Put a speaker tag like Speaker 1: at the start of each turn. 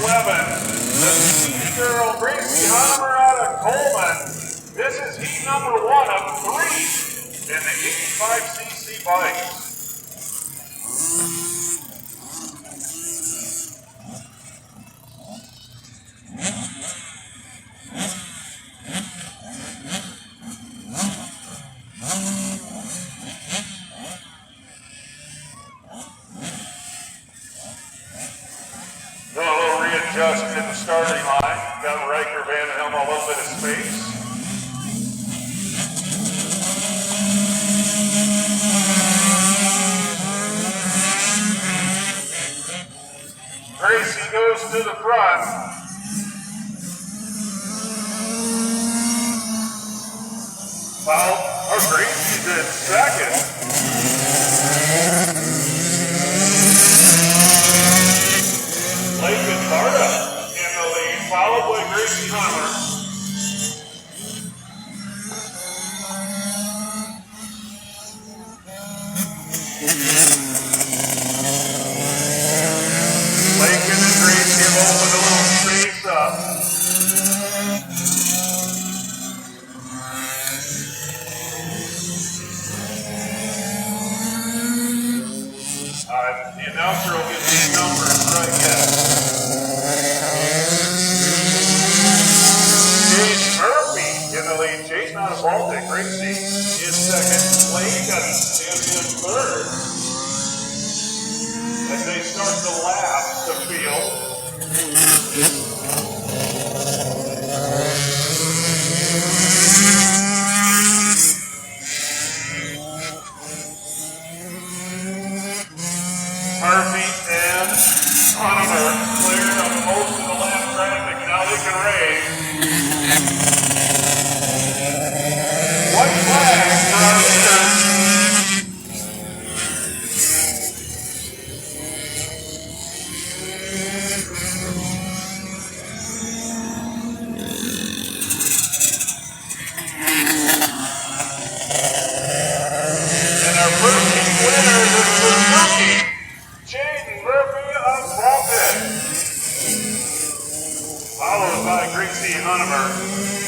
Speaker 1: the Speedy Girl, Gracie Honomer out of Coleman. This is heat number 1 of 3 in the 85cc bikes. Doing a little readjustment in the starting line. Got Riker Van Helm a little bit of space. Gracie goes to the front. Gracie's in second. Lakin Barta in the lead, followed by Gracie Honomer. Lakin and Gracie have opened a little space up. The announcer will get these numbers right yet. Chase Murphy in the lead. Chase out of Baltic. Gracie is second. Lakin is in third. As they start to lap the field. Murphy and Honomer cleared up most of the lap traffic. Now they can race. White flag for our leaders. And our first winner is Suzuki. Jaden Murphy of Baltic, followed by Gracie Honomer.